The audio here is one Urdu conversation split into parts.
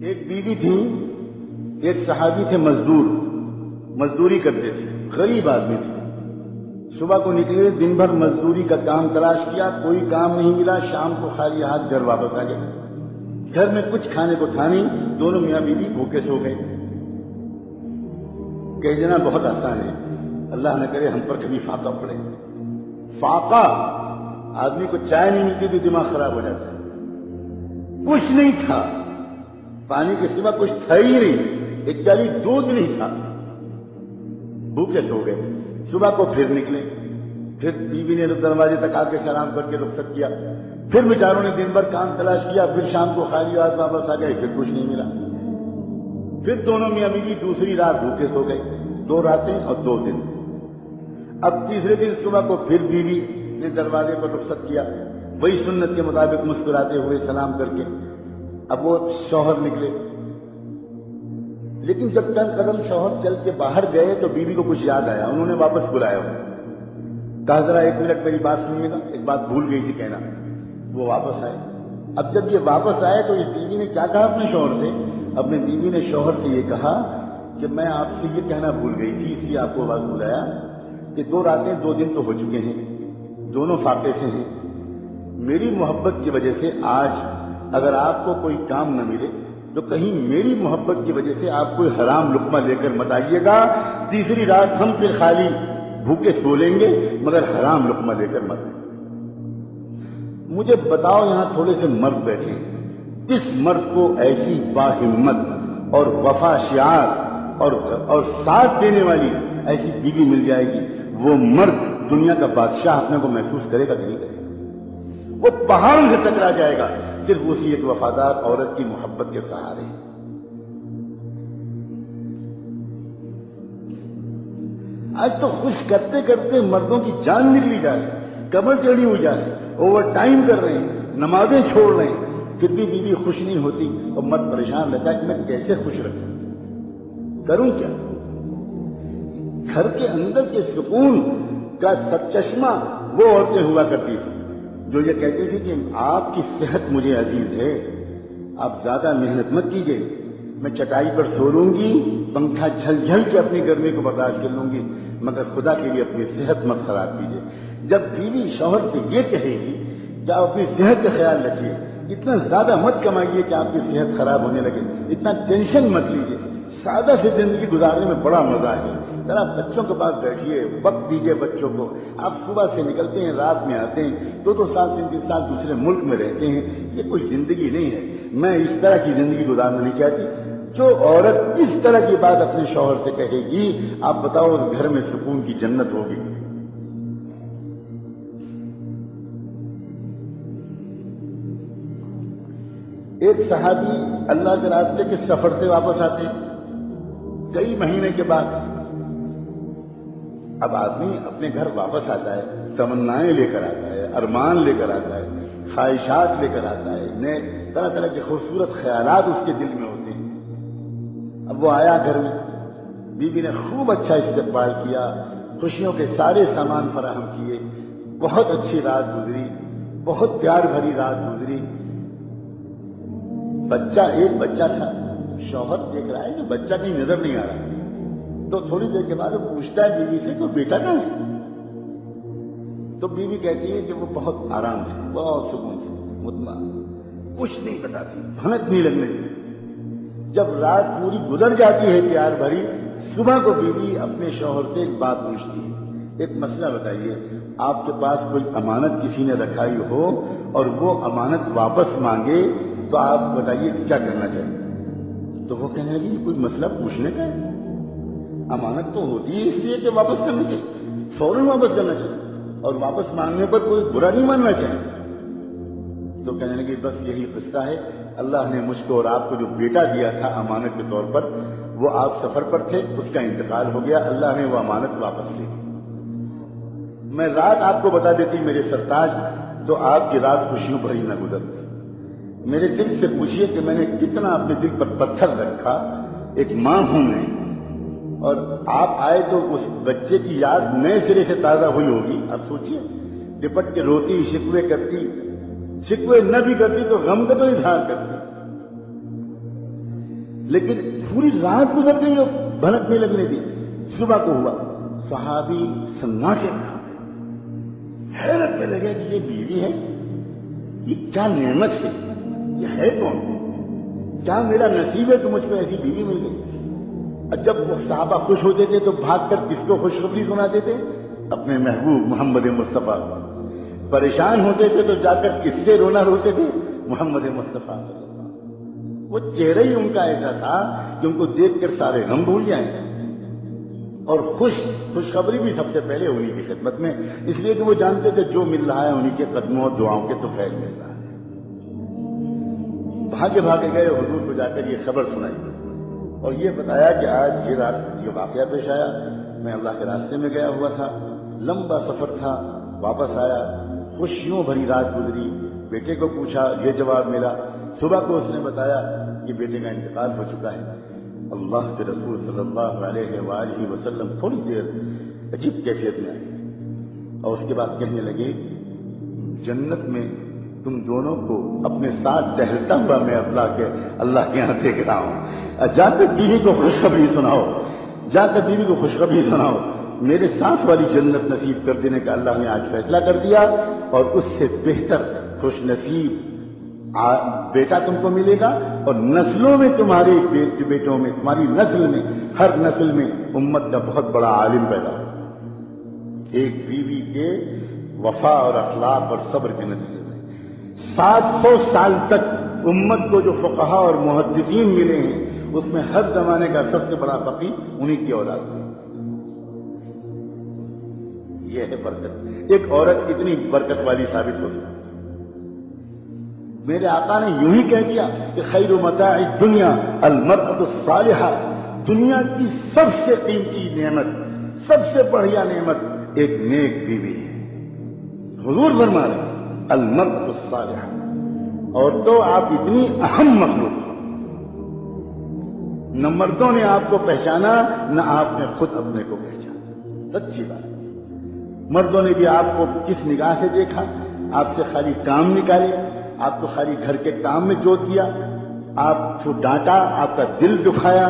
ایک بیوی تھی، ایک صحابی تھے مزدوری کرتے تھے، غریب آدمی تھے. صبح کو نکلے، دن بھر مزدوری کا کام تلاش کیا، کوئی کام نہیں ملا، شام کو خالی ہاتھ گھر واپس آ گئے. گھر میں کچھ کھانے کو تھا نہیں، دونوں میاں بیوی بھوکے سو گئے. کہہ دینا بہت آسان ہے، اللہ نہ کرے ہم پر کبھی فاقہ پڑے. فاقہ، آدمی کو چائے نہیں ملتی تو دماغ خراب ہو جاتا ہے. کچھ نہیں تھا، پانی کے سوا کچھ تھا ہی نہیں، ایک پیالی دودھ نہیں تھا. بھوکے سو گئے. صبح کو پھر نکلے، پھر بیوی نے دروازے تک آ کے سلام کر کے رخصت کیا. پھر بیچاروں نے دن بھر کام تلاش کیا، پھر شام کو خالی ہاتھ واپس آ گئے، پھر کچھ نہیں ملا. پھر دونوں میاں بیوی دوسری رات بھوکے سو گئے، 2 راتیں اور 2 دن. اب تیسرے دن صبح کو پھر بیوی نے دروازے پر رخصت کیا، وہی سنت کے مطابق مسکراتے ہوئے سلام کر کے. اب وہ شوہر نکلے، لیکن جب چند قدم شوہر چل کے باہر گئے تو بیوی کو کچھ یاد آیا. انہوں نے واپس بلایا، کہا ذرا 1 منٹ میری بات سنیے گا، ایک بات بھول گئی تھی کہنا. وہ واپس آئے. اب جب یہ واپس آئے تو اس بیوی نے کیا کہا اپنے شوہر سے؟ اپنے بیوی نے شوہر سے یہ کہا کہ میں آپ سے یہ کہنا بھول گئی تھی، اس لیے آپ کو آواز بلایا کہ 2 راتیں 2 دن تو ہو چکے ہیں، دونوں فاقے سے ہیں. میری محبت کی وجہ سے آج اگر آپ کو کوئی کام نہ ملے تو کہیں میری محبت کی وجہ سے آپ کوئی حرام لقمہ لے کر مت آئیے گا. تیسری رات ہم پھر خالی بھوکے سو لیں گے، مگر حرام لقمہ لے کر مت آئیں. مجھے بتاؤ، یہاں تھوڑے سے مرد بیٹھے، کس مرد کو ایسی باہمت اور وفا شعار اور ساتھ دینے والی ایسی بیوی مل جائے گی؟ وہ مرد دنیا کا بادشاہ اپنے کو محسوس کرے گا کہ نہیں کرے گا؟ وہ پہاڑوں سے ٹکرا جائے گا صرف اسی ایک وفادار عورت کی محبت کے سہارے. آج تو خوش کرتے کرتے مردوں کی جان نکلی جا رہی، کمر ٹیڑھی ہوئی جا رہی، اوور ٹائم کر رہے ہیں، نمازیں چھوڑ رہے ہیں، پھر بھی بیوی خوش نہیں ہوتی اور مرد پریشان رہتا ہے کہ میں کیسے خوش رکھوں، کروں کیا؟ گھر کے اندر کے سکون کا سرچشمہ وہ عورتیں ہوا کرتی تھیں جو یہ کہتی تھی کہ آپ کی صحت مجھے عزیز ہے، آپ زیادہ محنت مت کیجیے، میں چٹائی پر سو لوں گی، پنکھا جھل جھل کے اپنی گرمی کو برداشت کر لوں گی، مگر خدا کے لیے اپنی صحت مت خراب کیجیے. جب بیوی شوہر سے یہ کہے گی کہ آپ اپنی صحت کا خیال رکھیے، اتنا زیادہ مت کمائیے کہ آپ کی صحت خراب ہونے لگے، اتنا ٹینشن مت لیجیے، سادہ سے زندگی گزارنے میں بڑا مزہ ہے، ذرا بچوں کے پاس بیٹھیے، وقت دیجیے بچوں کو. آپ صبح سے نکلتے ہیں، رات میں آتے ہیں، 2-2 سال 3-3 سال دوسرے ملک میں رہتے ہیں، یہ کوئی زندگی نہیں ہے. میں اس طرح کی زندگی گزارنا نہیں چاہتی. جو عورت اس طرح کی بات اپنے شوہر سے کہے گی، آپ بتاؤ اس گھر میں سکون کی جنت ہوگی. ایک صحابی اللہ کے راستے کے سفر سے واپس آتے ہیں کئی مہینے کے بعد. اب آدمی اپنے گھر واپس آتا ہے، تمنائیں لے کر آتا ہے، ارمان لے کر آتا ہے، خواہشات لے کر آتا ہے، نئے طرح طرح کے خوبصورت خیالات اس کے دل میں ہوتے ہیں. اب وہ آیا گھر میں، بیوی نے خوب اچھا استقبال کیا، خوشیوں کے سارے سامان فراہم کیے، بہت اچھی رات گزری، بہت پیار بھری رات گزری. ایک بچہ تھا، شوہر دیکھ رہا ہے کہ بچہ کہیں نظر نہیں آ رہا، تو تھوڑی دیر کے بعد وہ پوچھتا ہے بیوی سے تو بیٹا کہاں ہے؟ تو بیوی کہتی ہے کہ وہ بہت آرام سے، بہت سکون سے، مطمئن، کچھ نہیں بتاتی، بھنک نہیں لگنے دیتی. جب رات پوری گزر جاتی ہے پیار بھری، صبح کو بیوی اپنے شوہر سے ایک بات پوچھتی ہے، ایک مسئلہ بتائیے، آپ کے پاس کوئی امانت کسی نے رکھائی ہو اور وہ امانت واپس مانگے تو آپ بتائیے کیا کرنا چاہیے؟ تو وہ کہنے لگی کوئی مسئلہ پوچھنے کا ہے، امانت تو ہوتی ہے اس لیے کہ واپس کرنا چاہیے، فوراً واپس کرنا چاہیے، اور واپس مانگنے پر کوئی برا نہیں ماننا چاہیے. تو کہنے لگی بس یہی قصہ ہے، اللہ نے مجھ کو اور آپ کو جو بیٹا دیا تھا امانت کے طور پر، وہ آپ سفر پر تھے، اس کا انتقال ہو گیا، اللہ نے وہ امانت واپس لی. میں رات آپ کو بتا دیتی میرے سرتاج، تو آپ کی رات خوشیوں بھری نہ گزرتی. میرے دل سے پوچھیے کہ میں نے کتنا اپنے دل پر پتھر رکھا، ایک ماں ہوں میں، اور آپ آئے تو اس بچے کی یاد نئے سرے سے تازہ ہوئی ہوگی. اب سوچیے، لپٹ کے روتی، شکوے کرتی، شکوے نہ بھی کرتی تو غم کا تو اظہار کرتی. لیکن پوری رات گزر گئی اور بھنک نہیں لگنے دی. صبح کو ہوا, صحابی سناٹے میں حیرت میں لگے کہ یہ بیوی ہے, یہ کیا نعمت ہے, یہ ہے کون, کیا میرا نصیب ہے کہ مجھ کو ایسی بیوی مل گئی. اور جب وہ صحابہ خوش ہوتے تھے تو بھاگ کر کس کو خوشخبری سناتے تھے؟ اپنے محبوب محمد مصطفیٰ. پریشان ہوتے تھے تو جا کر کس سے رونا روتے تھے؟ محمد مصطفیٰ. وہ چہرہ ہی ان کا ایسا تھا کہ ان کو دیکھ کر سارے غم بھول جائیں. اور خوشخبری بھی سب سے پہلے انہیں کی خدمت میں, اس لیے کہ وہ جانتے تھے جو مل رہا ہے انہیں کے قدموں اور دعاؤں کے تو فیض مل رہا ہے. بھاگے بھاگے گئے, حضور کو جا کر یہ خبر سنائی اور یہ بتایا کہ آج یہ رات یہ واقعہ پیش آیا, میں اللہ کے راستے میں گیا ہوا تھا, لمبا سفر تھا, واپس آیا, خوشیوں بھری رات گزری. بیٹے کو پوچھا, یہ جواب ملا. صبح کو اس نے بتایا کہ بیٹے کا انتقال ہو چکا ہے. اللہ کے رسول صلی اللہ علیہ وآلہ وسلم تھوڑی دیر عجیب کیفیت میں آئے اور اس کے بعد کہنے لگے, جنت میں تم دونوں کو اپنے ساتھ ٹہلتا ہوا میں اللہ کے یہاں دیکھ رہا ہوں. جا کر بیوی کو خوشخبری سناؤ, جا کر بیوی کو خوشخبری سناؤ, میرے ساتھ والی جنت نصیب کر دینے کا اللہ نے آج فیصلہ کر دیا, اور اس سے بہتر خوش نصیب بیٹا تم کو ملے گا. اور نسلوں میں تمہارے بیٹوں میں, تمہاری نسل میں, ہر نسل میں امت کا بہت بڑا عالم پیدا ہو. ایک بیوی کے وفا اور اخلاق اور صبر کے نتیجے میں 700 سال تک امت کو جو فقہا اور محدثین ملے ہیں اس میں ہر زمانے کا سب سے بڑا فقیہ انہی کی اولاد ہے. یہ ہے برکت. ایک عورت کتنی برکت والی ثابت ہوتی ہے. میرے آقا نے یوں ہی کہہ دیا کہ خیر متاع الدنیا المرأة الصالحہ, دنیا کی سب سے قیمتی نعمت, سب سے بڑھیا نعمت ایک نیک بیوی ہے. حضور فرما رہے المرأة الصالحہ. اور تو آپ اتنی اہم مخلوق, نہ مردوں نے آپ کو پہچانا نہ آپ نے خود اپنے کو پہچانا. سچی بات. مردوں نے بھی آپ کو کس نگاہ سے دیکھا؟ آپ سے خالی کام نکالے, آپ کو خالی گھر کے کام میں جوت دیا, آپ کو ڈانٹا, آپ کا دل دکھایا,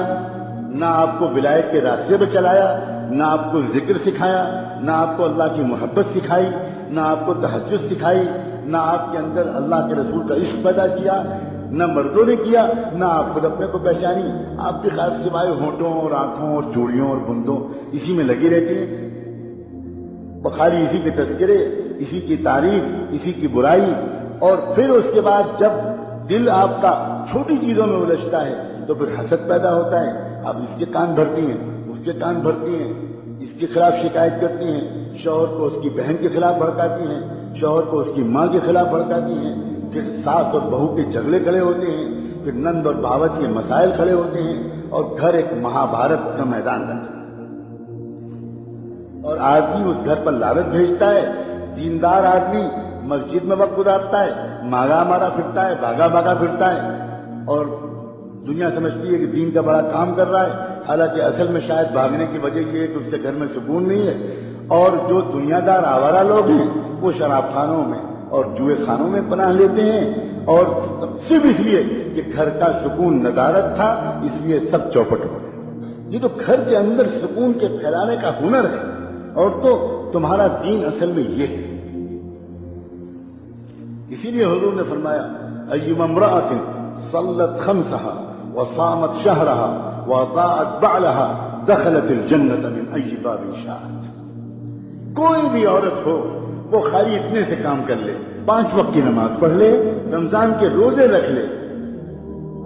نہ آپ کو ولایت کے راستے پہ چلایا, نہ آپ کو ذکر سکھایا, نہ آپ کو اللہ کی محبت سکھائی, نہ آپ کو تہجد سکھائی, نہ آپ کے اندر اللہ کے رسول کا عشق پیدا کیا, نہ مردوں نے کیا, نہ آپ خود اپنے کو پہچانی. آپ کے خیال سوائے ہونٹوں اور آنکھوں اور چوڑیوں اور بندوں اسی میں لگی رہتی ہیں, خالی اسی کے تذکرے, اسی کی تعریف, اسی کی برائی. اور پھر اس کے بعد جب دل آپ کا چھوٹی چیزوں میں الجھتا ہے تو پھر حسد پیدا ہوتا ہے. آپ اس کے کان بھرتی ہیں, اس کے کان بھرتی ہیں, اس کے خلاف شکایت کرتی ہیں, شوہر کو اس کی بہن کے خلاف بھڑکاتی ہیں, شوہر کو اس کی ماں کے خلاف بھڑکاتی ہیں, پھر ساس اور بہو کے جھگڑے کھڑے ہوتے ہیں, پھر نند اور باورچی کے مسائل کھڑے ہوتے ہیں, اور گھر ایک مہابھارت کا میدان بنتا ہے. اور آدمی اس گھر پر لالچ بھیجتا ہے. دیندار آدمی مسجد میں وقت گزارتا ہے, مارا مارا پھرتا ہے, بھاگا بھاگا پھرتا ہے, اور دنیا سمجھتی ہے کہ دین کا بڑا کام کر رہا ہے, حالانکہ اصل میں شاید بھاگنے کی وجہ یہ ہے کہ اس کے گھر میں سکون نہیں ہے. اور جو دنیا دار آوارہ لوگ ہیں وہ شراب خانوں میں اور جوئے خانوں میں پناہ لیتے ہیں, اور صرف اس لیے کہ گھر کا سکون ندارت تھا اس لیے سب چوپٹ ہو گئے. یہ تو گھر کے اندر سکون کے پھیلانے کا ہنر ہے, اور تو تمہارا دین اصل میں یہ ہے. اسی لیے حضور نے فرمایا ایما امرأۃ صلت خمسها وصامت شهرها واطاعت بعلها دخلت الجنة من اي باب شاءت. کوئی بھی عورت ہو وہ خالی اتنے سے کام کر لے, 5 وقت کی نماز پڑھ لے, رمضان کے روزے رکھ لے,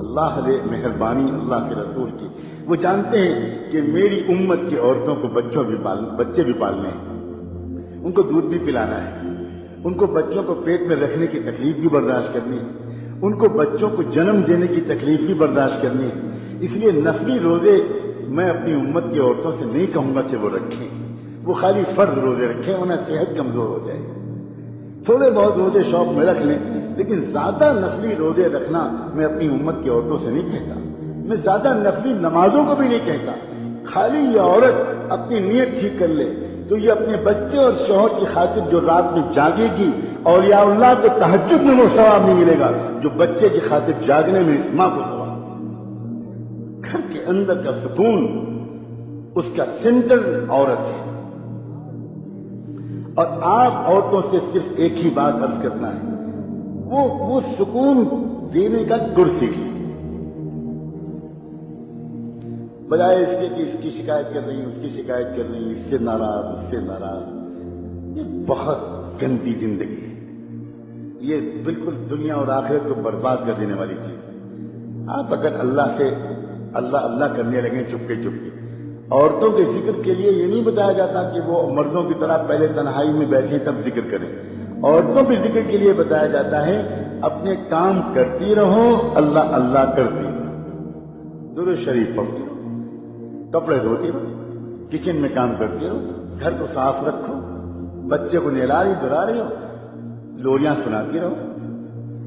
اللہ نے مہربانی اللہ کے رسول کی, وہ جانتے ہیں کہ میری امت کی عورتوں کو بچے بھی پالنے ہیں, ان کو دودھ بھی پلانا ہے, ان کو بچوں کو پیٹ میں رکھنے کی تکلیف بھی برداشت کرنی ہے, ان کو بچوں کو جنم دینے کی تکلیف بھی برداشت کرنی ہے. اس لیے نسلی روزے میں اپنی امت کی عورتوں سے نہیں کہوں گا کہ وہ رکھیں, وہ خالی فرض روزے رکھیں, انہیں صحت کمزور ہو جائے. تھوڑے بہت روزے شوق میں رکھ لیں, لیکن زیادہ نسلی روزے رکھنا میں اپنی امت کی عورتوں سے نہیں کہتا. میں زیادہ نفلی نمازوں کو بھی نہیں کہتا. خالی یہ عورت اپنی نیت ٹھیک کر لے تو یہ اپنے بچے اور شوہر کی خاطر جو رات میں جاگے گی, اور یا اللہ کو تہجد میں وہ ثواب نہیں ملے گا جو بچے کی خاطر جاگنے میں ماں کو ثواب. گھر کے اندر کا سکون اس کا سینٹر عورت ہے. اور آپ عورتوں سے صرف ایک ہی بات عرض کرنا ہے، وہ سکون دینے کا گر سیکھیے، بجائے اس کے کہ اس کی شکایت کر رہی ہیں، اس کی شکایت کر رہی ہیں، اس سے ناراض، اس سے ناراض. یہ بہت گندی زندگی ہے، یہ بالکل دنیا اور آخرت کو برباد کر دینے والی چیز. آپ اگر اللہ سے اللہ کرنے لگیں چپکے چپکے، عورتوں کے ذکر کے لیے یہ نہیں بتایا جاتا کہ وہ مردوں کی طرح پہلے تنہائی میں بیٹھیں تب ذکر کریں. عورتوں کے ذکر کے لیے بتایا جاتا ہے اپنے کام کرتی رہو، اللہ کرتی رہو، درود شریف پڑھتی رہو، کپڑے دھوتی رہو، کچن میں کام کرتی رہو، گھر کو صاف رکھو، بچے کو نہلا رہی دھلا رہی ہو، لوریاں سناتی رہو،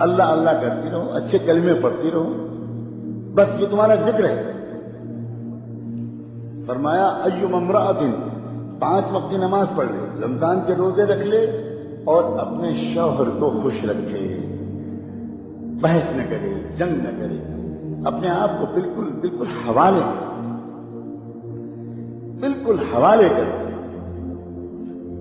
اللہ کرتی رہو، اچھے کلمے پڑھتی رہو، بس یہ تمہارا ذکر ہے. فرمایا ایوم امرأۃ 5 وقت کی نماز پڑھ لے، رمضان کے روزے رکھ لے اور اپنے شوہر کو خوش رکھے، بحث نہ کرے، جنگ نہ کرے، اپنے آپ کو بالکل حوالے کرے.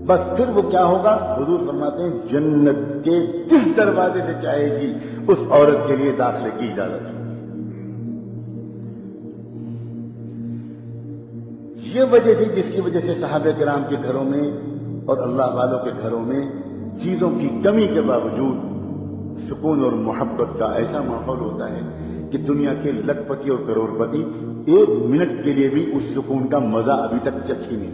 بس پھر وہ کیا ہوگا؟ حضور فرماتے ہیں جنت کے جس دروازے سے چاہے گی اس عورت کے لیے داخلے کی اجازت ہے. یہ وجہ تھی جس کی وجہ سے صحابہ کرام کے گھروں میں اور اللہ والوں کے گھروں میں چیزوں کی کمی کے باوجود سکون اور محبت کا ایسا ماحول ہوتا ہے کہ دنیا کے لکھ پتی اور کروڑ پتی 1 منٹ کے لیے بھی اس سکون کا مزہ ابھی تک چکھی نہیں.